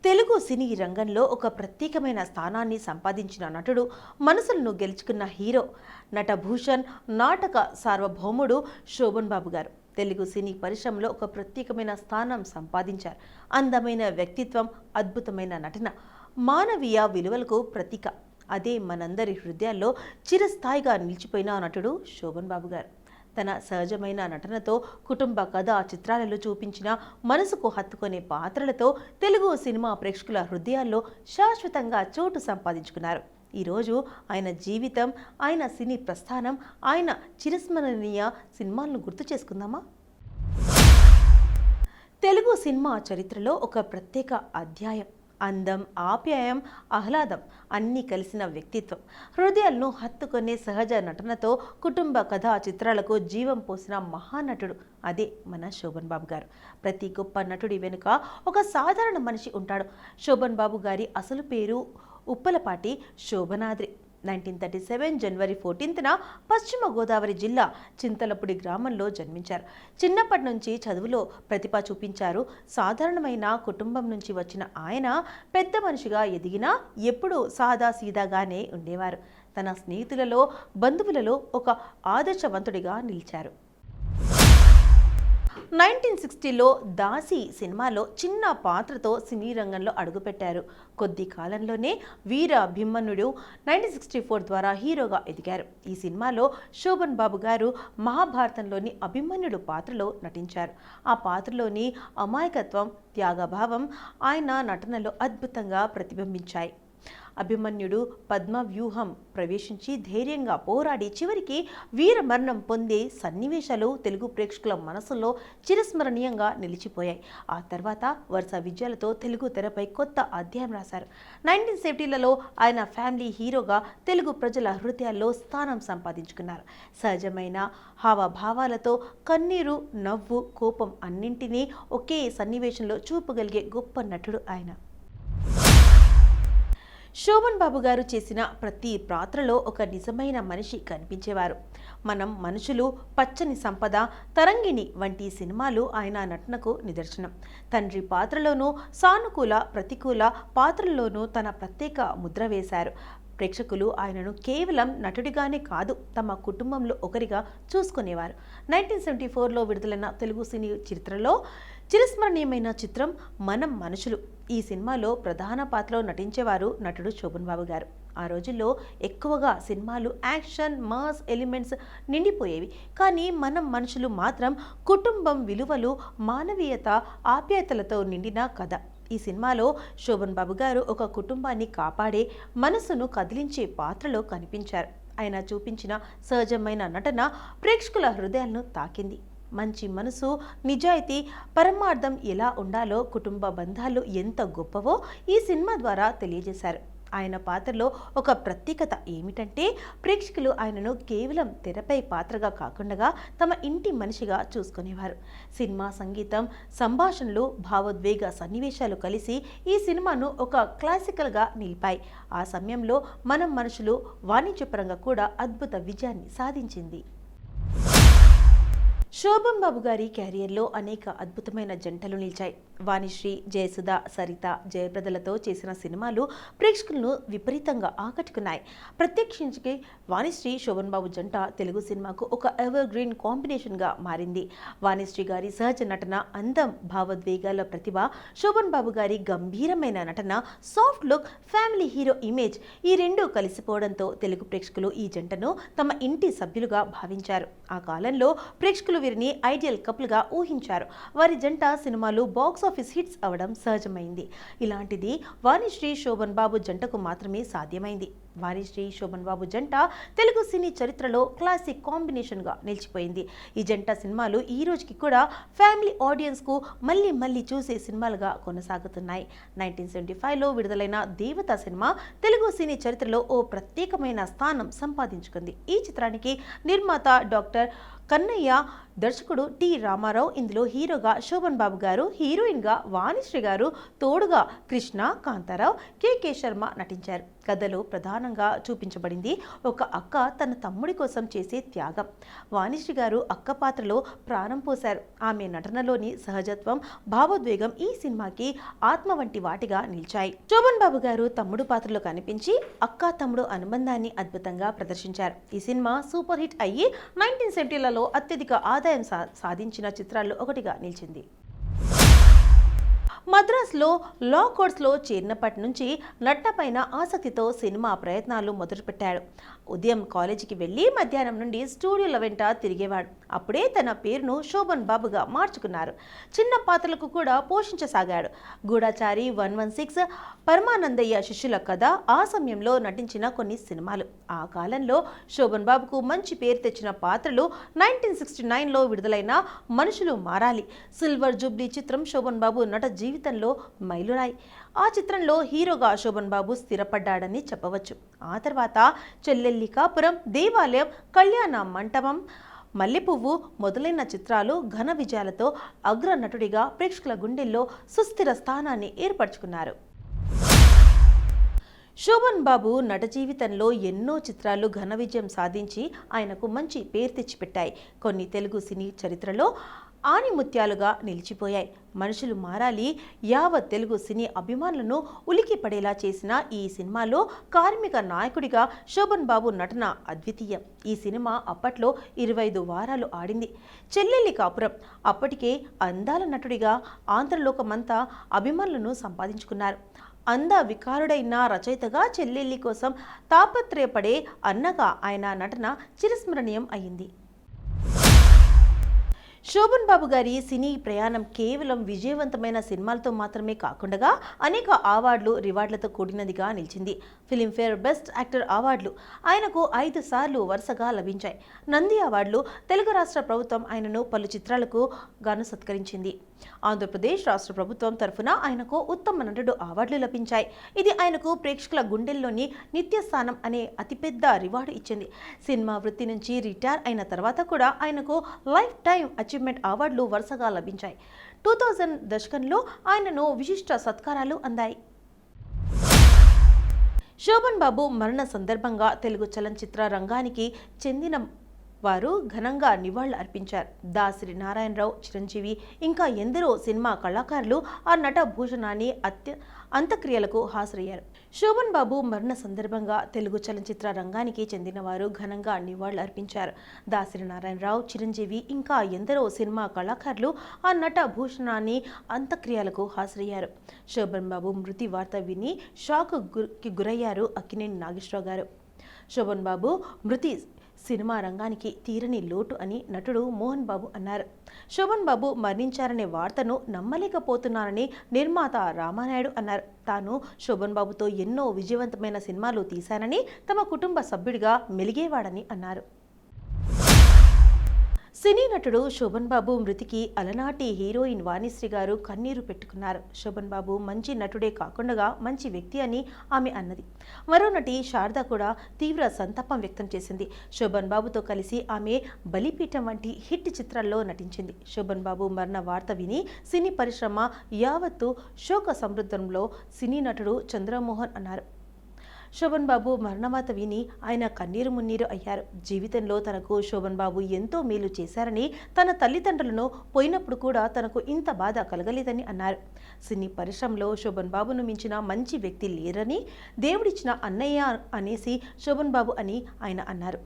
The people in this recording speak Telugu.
తెలుగు సినీ రంగంలో ఒక ప్రత్యేకమైన స్థానాన్ని సంపాదించిన నటుడు, మనసులను గెలుచుకున్న హీరో, నటభూషణ్, నాటక సార్వభౌముడు శోభన్ బాబు గారు తెలుగు సినీ పరిశ్రమలో ఒక ప్రత్యేకమైన స్థానం సంపాదించారు. అందమైన వ్యక్తిత్వం, అద్భుతమైన నటన, మానవీయ విలువలకు ప్రతీక. అదే మనందరి హృదయాల్లో చిరస్థాయిగా నిలిచిపోయిన నటుడు శోభన్ బాబు గారు. తన సహజమైన నటనతో, కుటుంబ కథ చిత్రాలలో చూపించిన మనసుకు హత్తుకునే పాత్రలతో తెలుగు సినిమా ప్రేక్షకుల హృదయాల్లో శాశ్వతంగా చోటు సంపాదించుకున్నారు. ఈరోజు ఆయన జీవితం, ఆయన సినీ ప్రస్థానం, ఆయన చిరస్మరణీయ సినిమాలను గుర్తు చేసుకుందామా? తెలుగు సినిమా చరిత్రలో ఒక ప్రత్యేక అధ్యాయం. అందం, ఆప్యాయం, ఆహ్లాదం అన్నీ కలిసిన వ్యక్తిత్వం, హృదయాలను హత్తుకునే సహజ నటనతో కుటుంబ కథా చిత్రాలకు జీవం పోసిన మహానటుడు అదే మన శోభన్ బాబు గారు. ప్రతి గొప్ప నటుడి వెనుక ఒక సాధారణ మనిషి ఉంటాడు. శోభన్ బాబు గారి అసలు పేరు ఉప్పలపాటి శోభనాద్రి. 1937 జనవరి 14న పశ్చిమ గోదావరి జిల్లా చింతలపూడి గ్రామంలో జన్మించారు. చిన్నప్పటి నుంచి చదువులో ప్రతిభ చూపించారు. సాధారణమైన కుటుంబం నుంచి వచ్చిన ఆయన పెద్ద మనిషిగా ఎదిగినా ఎప్పుడూ సాదాసీదాగానే ఉండేవారు. తన స్నేహితులలో, బంధువులలో ఒక ఆదర్శవంతుడిగా నిలిచారు. 1960లో దాసి సినిమాలో చిన్న పాత్రతో సినీ రంగంలో అడుగుపెట్టారు. కొద్ది కాలంలోనే వీర భీమన్నుడు 1964 ద్వారా హీరోగా ఎదిగారు. ఈ సినిమాలో శోభన్ బాబు గారు మహాభారతంలోని అభిమన్యుడు పాత్రలో నటించారు. ఆ పాత్రలోని అమాయకత్వం, త్యాగభావం ఆయన నటనలో అద్భుతంగా ప్రతిబింబించాయి. అభిమన్యుడు పద్మవ్యూహం ప్రవేశించి ధైర్యంగా పోరాడి చివరికి వీరమరణం పొందే సన్నివేశాలు తెలుగు ప్రేక్షకుల మనసులో చిరస్మరణీయంగా నిలిచిపోయాయి. ఆ తర్వాత వరుస విజయాలతో తెలుగు తెరపై కొత్త అధ్యాయం రాశారు. 1970లలో ఆయన ఫ్యామిలీ హీరోగా తెలుగు ప్రజల హృదయాల్లో స్థానం సంపాదించుకున్నారు. సహజమైన హావభావాలతో కన్నీరు, నవ్వు, కోపం అన్నింటినీ ఒకే సన్నివేశంలో చూపగలిగే గొప్ప నటుడు ఆయన. శోభన్ బాబు గారు చేసిన ప్రతి పాత్రలో ఒక నిజమైన మనిషి కనిపించేవారు. మనం మనుషులు, పచ్చని సంపద, తరంగిణి వంటి సినిమాలు ఆయన నటనకు నిదర్శనం. తండ్రి పాత్రలోనూ, సానుకూల ప్రతికూల పాత్రల్లోనూ తన ప్రత్యేక ముద్ర వేశారు. ప్రేక్షకులు ఆయనను కేవలం నటుడిగానే కాదు, తమ కుటుంబంలో ఒకరిగా చూసుకునేవారు. 1974లో విడుదలైన తెలుగు సినీ చరిత్రలో చిరస్మరణీయమైన చిత్రం మనం మనుషులు. ఈ సినిమాలో ప్రధాన పాత్రలో నటించేవారు నటుడు శోభన్ బాబు గారు. ఆ రోజుల్లో ఎక్కువగా సినిమాలు యాక్షన్, మాస్ ఎలిమెంట్స్ నిండిపోయేవి. కానీ మనం మనుషులు మాత్రం కుటుంబం విలువలు, మానవీయత, ఆప్యాయతలతో నిండిన కథ. ఈ సినిమాలో శోభన్ బాబు గారు ఒక కుటుంబాన్ని కాపాడే, మనసును కదిలించే పాత్రలో కనిపించారు. ఆయన చూపించిన సహజమైన నటన ప్రేక్షకుల హృదయాలను తాకింది. మంచి మనసు, నిజాయితీ, పరమార్థం ఎలా ఉండాలో, కుటుంబ బంధాలు ఎంత గొప్పవో ఈ సినిమా ద్వారా తెలియజేశారు. ఆయన పాత్రలో ఒక ప్రత్యేకత ఏమిటంటే ప్రేక్షకులు ఆయనను కేవలం తెరపై పాత్రగా కాకుండా తమ ఇంటి మనిషిగా చూసుకునేవారు. సినిమా సంగీతం, సంభాషణలు, భావోద్వేగ సన్నివేశాలు కలిసి ఈ సినిమాను ఒక క్లాసికల్గా నిలిపాయి. ఆ సమయంలో మనం మనుషులు వాణిజ్యపరంగా కూడా అద్భుత విజయాన్ని సాధించింది. శోభన్ బాబు గారి క్యారియర్లో అనేక అద్భుతమైన జంటలు నిలిచాయి. వాణిశ్రీ, జయసుధ, సరిత, జయప్రదలతో చేసిన సినిమాలు ప్రేక్షకులను విపరీతంగా ఆకట్టుకున్నాయి. ప్రత్యేకించి వాణిశ్రీ, శోభన్ బాబు జంట తెలుగు సినిమాకు ఒక ఎవర్ గ్రీన్ కాంబినేషన్గా మారింది. వాణిశ్రీ గారి సహజ నటన, అందం, భావోద్వేగాల ప్రతిభ, శోభన్ బాబు గారి గంభీరమైన నటన, soft look, family hero image ఈ రెండూ కలిసిపోవడంతో తెలుగు ప్రేక్షకులు ఈ జంటను తమ ఇంటి సభ్యులుగా భావించారు. ఆ కాలంలో ప్రేక్షకులు వీరిని ఐడియల్ కపుల్గా ఊహించారు. వారి జంట సినిమాలు బాక్స్ ఆఫీస్ హిట్స్ అవడం సహజమైంది. ఇలాంటిది వాణిశ్రీ, శోభన్ బాబు జంటకు మాత్రమే సాధ్యమైంది. వాణిశ్రీ, శోభన్ బాబు జంట తెలుగు సినీ చరిత్రలో క్లాసిక్ కాంబినేషన్గా నిలిచిపోయింది. ఈ జంట సినిమాలు ఈ రోజుకి కూడా ఫ్యామిలీ ఆడియన్స్కు మళ్ళీ మళ్ళీ చూసే సినిమాలుగా కొనసాగుతున్నాయి. 1975లో విడుదలైన దేవత సినిమా తెలుగు సినీ చరిత్రలో ఓ ప్రత్యేకమైన స్థానం సంపాదించుకుంది. ఈ చిత్రానికి నిర్మాత డాక్టర్ కన్నయ్య, దర్శకుడు టి రామారావు. ఇందులో హీరోగా శోభన్ బాబు గారు, హీరోయిన్గా వాణిశ్రీ గారు, తోడుగా కృష్ణ, కాంతారావు, కె శర్మ నటించారు. కథలో ప్రధానంగా చూపించబడింది ఒక అక్క తన తమ్ముడి కోసం చేసే త్యాగం. వాణిశ్రీ గారు అక్క పాత్రలో ప్రాణం పోశారు. ఆమె నటనలోని సహజత్వం, భావోద్వేగం ఈ సినిమాకి ఆత్మ వంటి వాటిగా నిలిచాయి. శోభన్ బాబు గారు తమ్ముడు పాత్రలో కనిపించి అక్క తమ్ముడు అనుబంధాన్ని అద్భుతంగా ప్రదర్శించారు. ఈ సినిమా సూపర్ హిట్ అయ్యి 1970లలో అత్యధిక ఆదాయం సాధించిన చిత్రాల్లో ఒకటిగా నిలిచింది. మద్రాసులో లా కోర్స్లో చేరినప్పటి నుంచి నటనపైన ఆసక్తితో సినిమా ప్రయత్నాలు మొదలుపెట్టాడు. ఉదయం కాలేజీకి వెళ్ళి మధ్యాహ్నం నుండి స్టూడియోల వెంట తిరిగేవాడు. అప్పుడే తన పేరును శోభన్ బాబుగా మార్చుకున్నారు. చిన్న పాత్రలకు కూడా పోషించసాగాడు. గూఢాచారి, 116, పరమానందయ్య శిష్యుల కథ ఆ సమయంలో నటించిన కొన్ని సినిమాలు. ఆ కాలంలో శోభన్ బాబుకు మంచి పేరు తెచ్చిన పాత్రలు 1969లో విడుదలైన మనుషులు మారాలి, సిల్వర్ జూబ్లీ చిత్రం శోభన్ బాబు నట జీవితంలో మైలురాయి. ఆ చిత్రంలో హీరోగా శోభన్ బాబు స్థిరపడ్డాడని చెప్పవచ్చు. ఆ తర్వాత చెల్లెల్లి కాపురం, దేవాలయం, కళ్యాణ మంటపం, మల్లెపువ్వు మొదలైన చిత్రాలు ఘన విజయాలతో అగ్ర నటుడిగా ప్రేక్షకుల గుండెల్లో సుస్థిర స్థానాన్ని ఏర్పరచుకున్నారు. శోభన్ బాబు నట జీవితంలో ఎన్నో చిత్రాలు ఘన విజయం సాధించి ఆయనకు మంచి పేరు తెచ్చిపెట్టాయి. కొన్ని తెలుగు సినీ చరిత్రలో ఆణిముత్యాలుగా నిలిచిపోయాయి. మనుషులు మారాలి యావత్ తెలుగు సినీ అభిమానులను ఉలికి పడేలా చేసిన ఈ సినిమాలో కార్మిక నాయకుడిగా శోభన్ బాబు నటన అద్వితీయం. ఈ సినిమా అప్పట్లో 25 వారాలు ఆడింది. చెల్లెల్లి కాపురం అప్పటికే అందాల నటుడిగా ఆంధ్రలోకమంతా అభిమానులను సంపాదించుకున్నారు. అంద వికారుడైన రచయితగా చెల్లెల్లి కోసం తాపత్రయపడే అన్నగా ఆయన నటన చిరస్మరణీయం అయింది. శోభన్ బాబు గారి సినీ ప్రయాణం కేవలం విజయవంతమైన సినిమాలతో మాత్రమే కాకుండా అనేక అవార్డులు, రివార్డులతో కూడినదిగా నిలిచింది. ఫిలింఫేర్ బెస్ట్ యాక్టర్ అవార్డులు ఆయనకు 5 సార్లు వరుసగా లభించాయి. నంది అవార్డులు తెలుగు రాష్ట్ర ప్రభుత్వం ఆయనను పలు చిత్రాలకు గాను సత్కరించింది. ఆంధ్రప్రదేశ్ రాష్ట్ర ప్రభుత్వం తరఫున ఆయనకు ఉత్తమ నటుడు అవార్డులు లభించాయి. ఇది ఆయనకు ప్రేక్షకుల గుండెల్లోని నిత్యస్థానం అనే అతిపెద్ద రివార్డు ఇచ్చింది. సినిమా వృత్తి నుంచి రిటైర్ అయిన తర్వాత కూడా ఆయనకు లైఫ్ టైమ్ అచీవ్మెంట్ అవార్డులు వరుసగా లభించాయి. 2000 దశకంలో ఆయనను విశిష్ట సత్కారాలు అందాయి. శోభన్ బాబు మరణ సందర్భంగా తెలుగు చలనచిత్ర రంగానికి చెందిన వారు ఘనంగా నివాళులు అర్పించారు. దాసరి నారాయణరావు, చిరంజీవి ఇంకా ఎందరో సినిమా కళాకారులు ఆ నట భూషణాన్ని అంత్యక్రియలకు హాజరయ్యారు. శోభన్ బాబు మరణ సందర్భంగా తెలుగు చలనచిత్ర రంగానికి చెందిన వారు ఘనంగా నివాళులు అర్పించారు. దాసరి నారాయణరావు, చిరంజీవి ఇంకా ఎందరో సినిమా కళాకారులు ఆ నట భూషణాన్ని అంత్యక్రియలకు హాజరయ్యారు. శోభన్ బాబు మృతి వార్త విని షాక్కి గురయ్యారు అక్కినేని నాగేశ్వరరావు గారు. శోభన్ బాబు మృతి సినిమా రంగానికి తీరని లోటు అని నటుడు మోహన్ బాబు అన్నారు. శోభన్ బాబు మరణించారనే వార్తను నమ్మలేకపోతున్నారని నిర్మాత రామానాయుడు అన్నారు. తాను శోభన్ బాబుతో ఎన్నో విజయవంతమైన సినిమాలు తీశానని, తమ కుటుంబ సభ్యుడిగా మెలిగేవాడని అన్నారు. సినీ నటుడు శోభన్ బాబు మృతికి అలనాటి హీరోయిన్ వాణిశ్రీ గారు కన్నీరు పెట్టుకున్నారు. శోభన్ బాబు మంచి నటుడే కాకుండా మంచి వ్యక్తి అని ఆమె అన్నది. మరో నటి శారద కూడా తీవ్ర సంతాపం వ్యక్తం చేసింది. శోభన్ బాబుతో కలిసి ఆమె బలిపీఠం వంటి హిట్ చిత్రాల్లో నటించింది. శోభన్ బాబు మరణ వార్త విని సినీ పరిశ్రమ యావత్తు శోక సమృద్ధంలో సినీ నటుడు చంద్రమోహన్ అన్నారు. శోభన్ బాబు మరణవార్త విని ఆయన కన్నీరు మున్నీరు అయ్యారు. జీవితంలో తనకు శోభన్ బాబు ఎంతో మేలు చేశారని, తన తల్లిదండ్రులను పోయినప్పుడు కూడా తనకు ఇంత బాధ కలగలేదని అన్నారు. సినీ పరిశ్రమలో శోభన్ బాబును మించిన మంచి వ్యక్తి లేరని, దేవుడిచ్చిన అన్నయ్య అనేసి శోభన్ బాబు అని ఆయన అన్నారు.